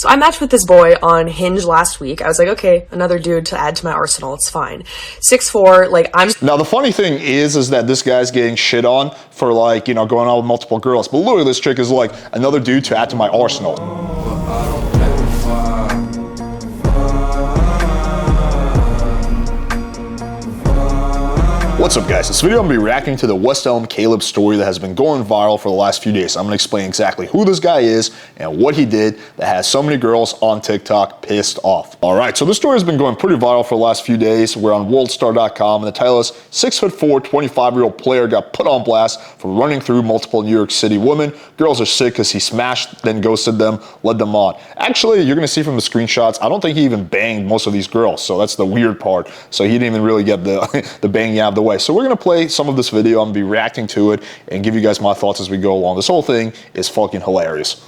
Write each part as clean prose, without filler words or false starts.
So I matched with this boy on Hinge last week. I was like, okay, another dude to add to my arsenal. It's fine. 6'4", like I'm... Now, the funny thing is that this guy's getting shit on for, like, you know, going out with multiple girls. But literally, this chick is like, another dude to add to my arsenal. What's up, guys? This video I'm going to be reacting to the West Elm Caleb story that has been going viral for the last few days. I'm going to explain exactly who this guy is and what he did that has so many girls on TikTok pissed off. Alright, so this story has been going pretty viral for the last few days. We're on worldstar.com and the title is 6'4", 25-year-old player got put on blast for running through multiple New York City women. Girls are sick because he smashed, then ghosted them, led them on. Actually, you're going to see from the screenshots, I don't think he even banged most of these girls, so that's the weird part. So he didn't even really get the banging out of the way. So we're going to play some of this video. I'm going to be reacting to it and give you guys my thoughts as we go along. This whole thing is fucking hilarious.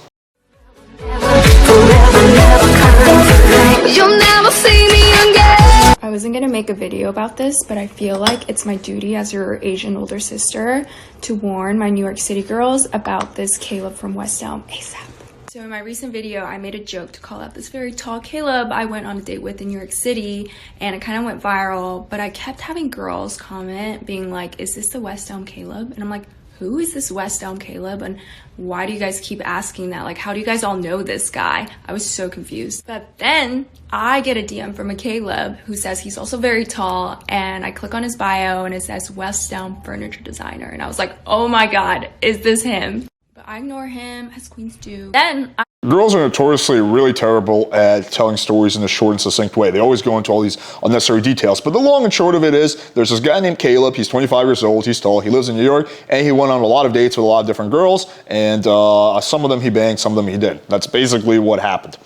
I wasn't gonna make a video about this, but I feel like it's my duty as your Asian older sister to warn my New York City girls about this Caleb from West Elm ASAP. So in my recent video, I made a joke to call out this very tall Caleb I went on a date with in New York City, and it kind of went viral, but I kept having girls comment being like, is this the West Elm Caleb? And I'm like, who is this West Elm Caleb? And why do you guys keep asking that? Like, how do you guys all know this guy? I was so confused. But then I get a DM from a Caleb who says he's also very tall, and I click on his bio and it says West Elm furniture designer. And I was like, oh my God, is this him? But I ignore him, as queens do. Then Girls are notoriously really terrible at telling stories in a short and succinct way. They always go into all these unnecessary details. But the long and short of it is, there's this guy named Caleb. He's 25 years old. He's tall. He lives in New York. And he went on a lot of dates with a lot of different girls. And some of them he banged, some of them he didn't. That's basically what happened.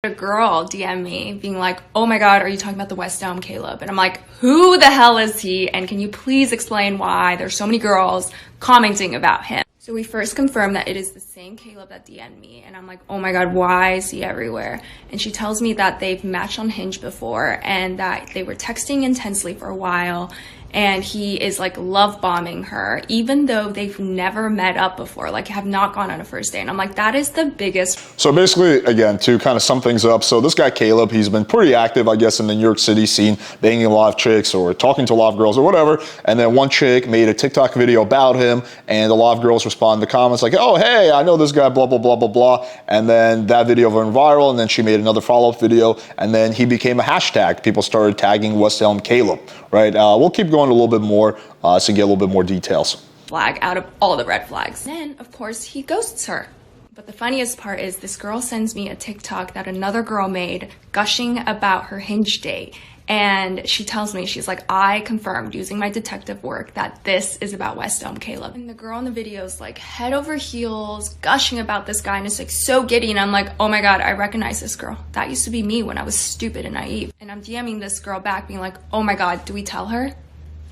A girl DM me being like, oh my God, are you talking about the West Elm Caleb? And I'm like, who the hell is he? And can you please explain why there's so many girls commenting about him? So we first confirmed that it is the same Caleb that DM'd me, and I'm like, oh my God, why is he everywhere? And she tells me that they've matched on Hinge before and that they were texting intensely for a while, and he is like love bombing her, even though they've never met up before, like have not gone on a first date. And I'm like, that is the biggest. So basically, again, to kind of sum things up, so this guy Caleb, he's been pretty active, I guess, in the New York City scene, banging a lot of chicks or talking to a lot of girls or whatever. And then one chick made a TikTok video about him, and a lot of girls responded in the comments like, oh, hey, I know this guy, blah, blah, blah, blah, blah. And then that video went viral, and then she made another follow-up video, and then he became a hashtag. People started tagging West Elm Caleb, right? We'll keep going a little bit more to get a little bit more details. Flag out of all the red flags. Then, of course, he ghosts her. But the funniest part is this girl sends me a TikTok that another girl made gushing about her Hinge date. And she tells me, she's like, I confirmed using my detective work that this is about West Elm Caleb. And the girl in the video is like head over heels, gushing about this guy, and it's like so giddy. And I'm like, oh my God, I recognize this girl. That used to be me when I was stupid and naive. And I'm DMing this girl back being like, oh my God, do we tell her?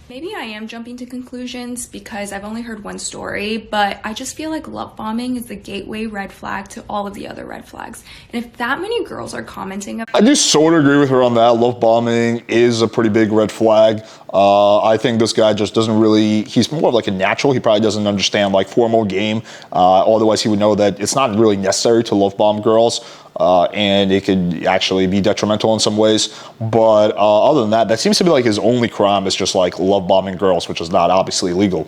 Maybe I am jumping to conclusions because I've only heard one story, but I just feel like love bombing is the gateway red flag to all of the other red flags. And if that many girls are commenting, I do sort of agree with her on that. Love bombing is a pretty big red flag. I think this guy just doesn't really, he's more of like a natural. He probably doesn't understand like formal game. Otherwise he would know that it's not really necessary to love bomb girls. And it could actually be detrimental in some ways. But other than that, that seems to be like his only crime is just like love bombing girls, which is not obviously illegal.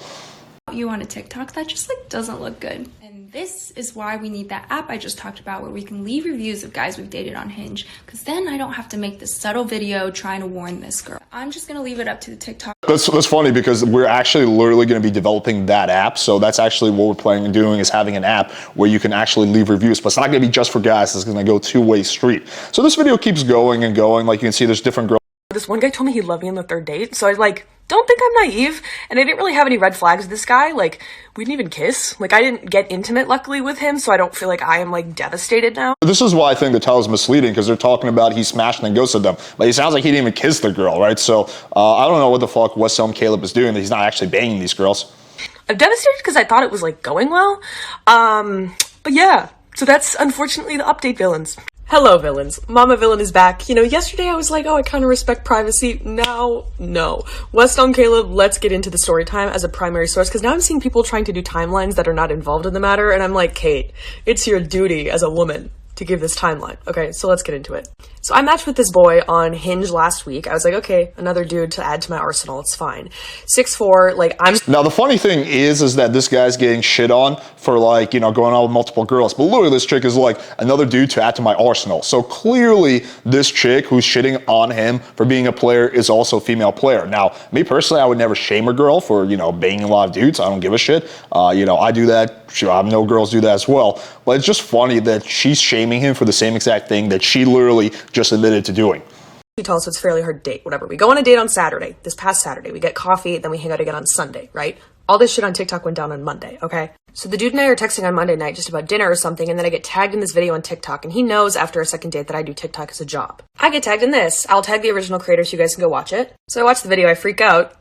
You on a TikTok, that just like doesn't look good. And this is why we need that app I just talked about where we can leave reviews of guys we've dated on Hinge, because then I don't have to make this subtle video trying to warn this girl. I'm just gonna leave it up to the TikTok. That's funny because we're actually literally going to be developing that app. So that's actually what we're planning on doing, is having an app where you can actually leave reviews, but it's not going to be just for guys. It's going to go two-way street. So this video keeps going and going. Like you can see, there's different girls. This one guy told me he loved me on the third date, so I like don't think I'm naive, and I didn't really have any red flags with this guy. Like, we didn't even kiss. Like, I didn't get intimate, luckily, with him, so I don't feel like I am, like, devastated now. This is why I think the title is misleading, because they're talking about he smashed and ghosted them. But it sounds like he didn't even kiss the girl, right? So, I don't know what the fuck West Elm Caleb is doing, that he's not actually banging these girls. I'm devastated because I thought it was, like, going well. But yeah, so that's, unfortunately, the update, villains. Hello, villains. Mama Villain is back. You know, yesterday I was like, oh, I kind of respect privacy. Now, no. West Elm Caleb, let's get into the story time as a primary source, because now I'm seeing people trying to do timelines that are not involved in the matter, and I'm like, Kate, it's your duty as a woman to give this timeline. Okay, so let's get into it. So I matched with this boy on Hinge last week. I was like, okay, another dude to add to my arsenal. It's fine. 6'4", like I'm... Now, the funny thing is that this guy's getting shit on for, like, you know, going out with multiple girls. But literally, this chick is like another dude to add to my arsenal. So clearly, this chick who's shitting on him for being a player is also a female player. Now, me personally, I would never shame a girl for, you know, banging a lot of dudes. I don't give a shit. You know, I do that. Sure, I know girls do that as well. But it's just funny that she's shaming him for the same exact thing that she literally just admitted to doing. Tall, so it's fairly hard to date, whatever. We go on a date on Saturday, this past Saturday. We get coffee, then we hang out again on Sunday, right? All this shit on TikTok went down on Monday, okay? So the dude and I are texting on Monday night just about dinner or something, and then I get tagged in this video on TikTok, and he knows after a second date that I do TikTok as a job. I get tagged in this. I'll tag the original creator so you guys can go watch it. So I watch the video, I freak out,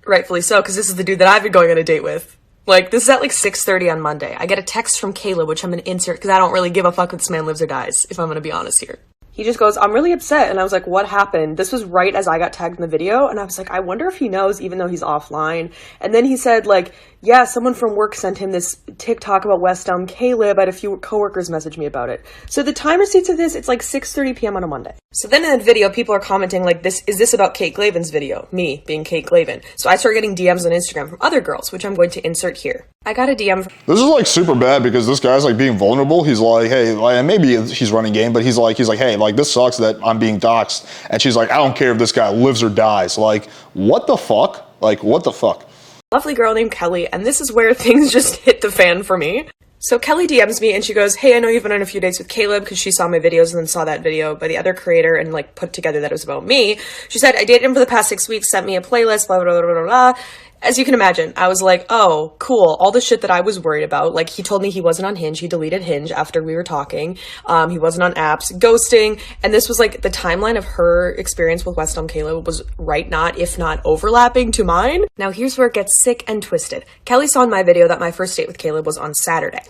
rightfully so, because this is the dude that I've been going on a date with. Like, this is at like 6:30 on Monday. I get a text from Caleb, which I'm gonna insert because I don't really give a fuck if this man lives or dies, if I'm gonna be honest here. He just goes, I'm really upset. And I was like, what happened? This was right as I got tagged in the video. And I was like, I wonder if he knows, even though he's offline. And then he said, like, yeah, someone from work sent him this TikTok about West Elm Caleb. I had a few coworkers message me about it. So the time receipts of this, it's like 6:30 p.m. on a Monday. So then in that video, people are commenting like, is this about Kate Glaven's video? Me being Kate Glaven. So I start getting DMs on Instagram from other girls, which I'm going to insert here. I got a DM. This is like super bad because this guy's like being vulnerable. He's like, hey, like, maybe he's running game, but he's like, hey, like this sucks that I'm being doxxed. And she's like, I don't care if this guy lives or dies. Like, what the fuck? Like, what the fuck? Lovely girl named Kelly, and this is where things just hit the fan for me. So Kelly DMs me and she goes, hey, I know you've been on a few dates with Caleb, because she saw my videos and then saw that video by the other creator and like put together that it was about me. She said, I dated him for the past 6 weeks, sent me a playlist, blah, blah, blah, blah, blah. As you can imagine, I was like, oh, cool. All the shit that I was worried about. Like, he told me he wasn't on Hinge. He deleted Hinge after we were talking. He wasn't on apps, ghosting. And this was like the timeline of her experience with West Elm Caleb was right not, if not overlapping to mine. Now here's where it gets sick and twisted. Kelly saw in my video that my first date with Caleb was on Saturday.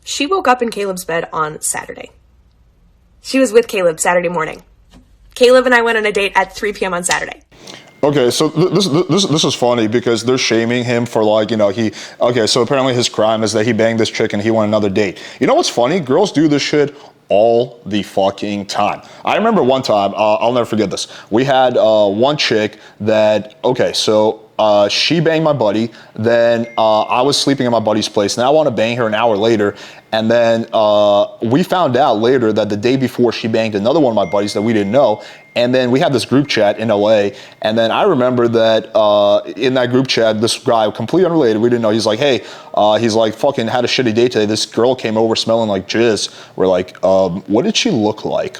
She woke up in Caleb's bed on Saturday. She was with Caleb Saturday morning. Caleb and I went on a date at 3 p.m. on Saturday. Okay, so this is funny because they're shaming him for like, you know, so apparently his crime is that he banged this chick and he went another date. You know what's funny? Girls do this shit all the fucking time. I remember one time, I'll never forget this. We had one chick that, okay, so she banged my buddy, then I was sleeping at my buddy's place, and I want to bang her an hour later, and then we found out later that the day before she banged another one of my buddies that we didn't know, and then we had this group chat in LA, and then I remember that in that group chat, this guy, completely unrelated, we didn't know, he's like, hey, he's like, fucking had a shitty day today, this girl came over smelling like jizz. We're like, what did she look like?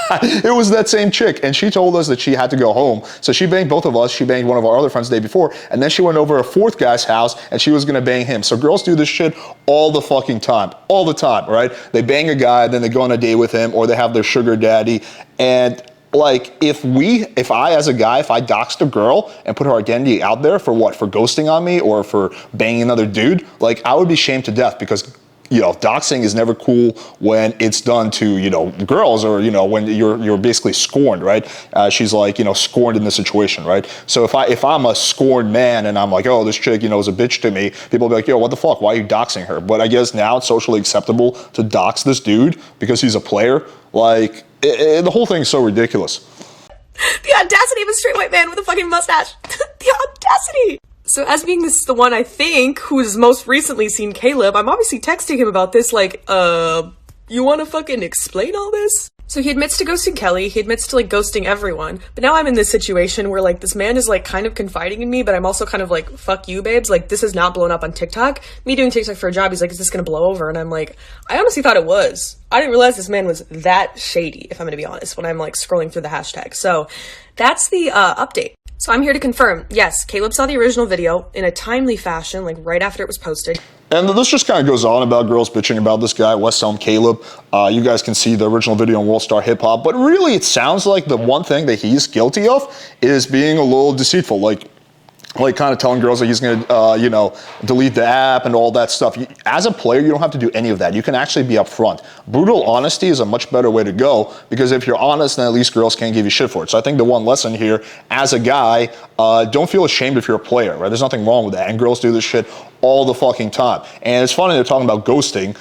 It was that same chick, and she told us that she had to go home, so she banged both of us, she banged one of our other friends the day before, and then she went over a fourth guy's house, and she was gonna bang him. So girls do this shit all the fucking time, all the time, right? They bang a guy, then they go on a date with him, or they have their sugar daddy, and like, if I as a guy, if I doxed a girl and put her identity out there for what? For ghosting on me or for banging another dude, like, I would be shamed to death because, you know, doxing is never cool when it's done to, you know, girls, or, you know, when you're basically scorned, right? She's like, you know, scorned in this situation, right? So if I'm a scorned man and I'm like, oh, this chick, you know, is a bitch to me, people will be like, yo, what the fuck? Why are you doxing her? But I guess now it's socially acceptable to dox this dude because he's a player. Like, the whole thing's so ridiculous. The audacity of a straight white man with a fucking mustache. The audacity. So as being this the one I think who's most recently seen Caleb, I'm obviously texting him about this like, you wanna fucking explain all this? So he admits to ghosting Kelly, he admits to like ghosting everyone, but now I'm in this situation where like this man is like kind of confiding in me, but I'm also kind of like, fuck you babes, like this has not blown up on TikTok. Me doing TikTok for a job, he's like, is this gonna blow over? And I'm like, I honestly thought it was. I didn't realize this man was that shady, if I'm gonna be honest, when I'm like scrolling through the hashtag. So that's the update. So I'm here to confirm, yes, Caleb saw the original video in a timely fashion, like right after it was posted. And this just kind of goes on about girls bitching about this guy, West Elm Caleb. You guys can see the original video on World Star Hip Hop, but really it sounds like the one thing that he's guilty of is being a little deceitful, like kind of telling girls that he's going to, you know, delete the app and all that stuff. As a player, you don't have to do any of that. You can actually be upfront. Brutal honesty is a much better way to go because if you're honest, then at least girls can't give you shit for it. So I think the one lesson here, as a guy, don't feel ashamed if you're a player, right? There's nothing wrong with that. And girls do this shit all the fucking time. And it's funny they're talking about ghosting.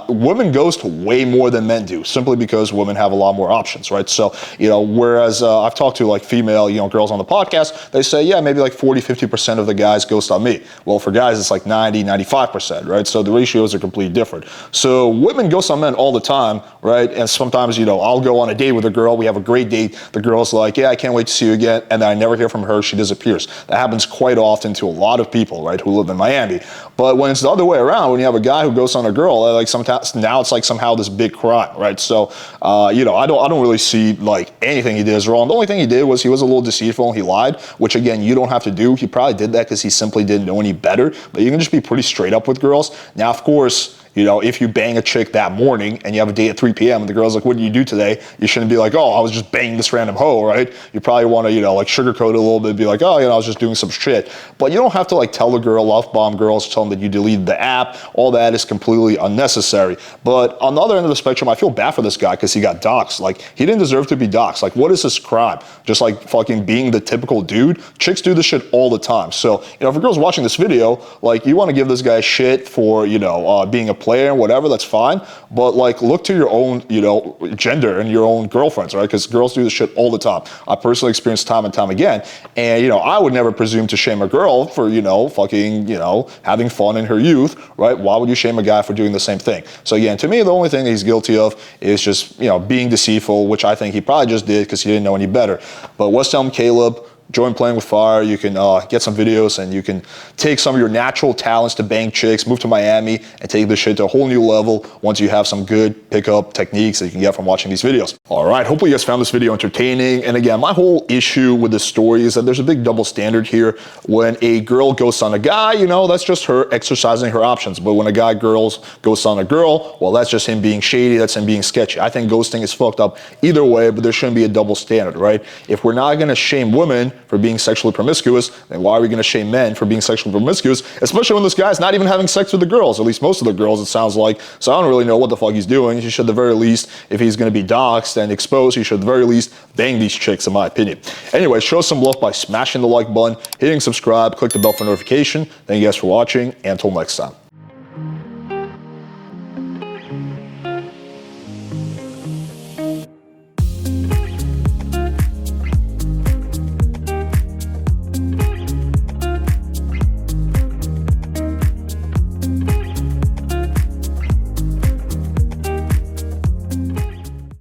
Women ghost way more than men do, simply because women have a lot more options, right? So, whereas I've talked to like female, girls on the podcast, they say, yeah, maybe like 40-50% of the guys ghost on me. Well, for guys, it's like 90-95%, right? So the ratios are completely different. So women ghost on men all the time, right? And sometimes, I'll go on a date with a girl, we have a great date, the girl's like, yeah, I can't wait to see you again, and then I never hear from her, she disappears. That happens quite often to a lot of people, right, who live in Miami. But when it's the other way around, when you have a guy who ghosts on a girl, like sometimes now it's like somehow this big crime, right? So, I don't really see like anything he did is wrong. The only thing he did was he was a little deceitful and he lied, which again, you don't have to do. He probably did that because he simply didn't know any better, but you can just be pretty straight up with girls. Now, of course, if you bang a chick that morning and you have a date at 3 p.m. and the girl's like, what did you do today? You shouldn't be like, oh, I was just banging this random hoe, right? You probably want to, like sugarcoat it a little bit, be like, oh, I was just doing some shit. But you don't have to like tell a girl, love bomb girls, tell them that you deleted the app. All that is completely unnecessary. But on the other end of the spectrum, I feel bad for this guy because he got doxxed. Like, he didn't deserve to be doxxed. Like, what is this crime? Just like fucking being the typical dude? Chicks do this shit all the time. So, if a girl's watching this video, like, you want to give this guy shit for, being a player and whatever, that's fine, but like look to your own, gender and your own girlfriends, right? Because girls do this shit all the time. I personally experienced time and time again, and I would never presume to shame a girl for fucking having fun in her youth, right? Why would you shame a guy for doing the same thing? So again, to me, the only thing that he's guilty of is just being deceitful, which I think he probably just did because he didn't know any better. But West Elm Caleb, join Playing with Fire. You can get some videos and you can take some of your natural talents to bang chicks, move to Miami, and take this shit to a whole new level once you have some good pickup techniques that you can get from watching these videos. All right, hopefully you guys found this video entertaining. And again, my whole issue with this story is that there's a big double standard here. When a girl ghosts on a guy, that's just her exercising her options. But when a guy ghosts on a girl, well, that's just him being shady, that's him being sketchy. I think ghosting is fucked up either way, but there shouldn't be a double standard, right? If we're not gonna shame women for being sexually promiscuous, then why are we going to shame men for being sexually promiscuous, especially when this guy's not even having sex with the girls, at least most of the girls, it sounds like. So I don't really know what the fuck he's doing. He should at the very least, if he's going to be doxxed and exposed, he should at the very least bang these chicks, in my opinion. Anyway, show some love by smashing the like button, hitting subscribe, click the bell for notification. Thank you guys for watching, and until next time.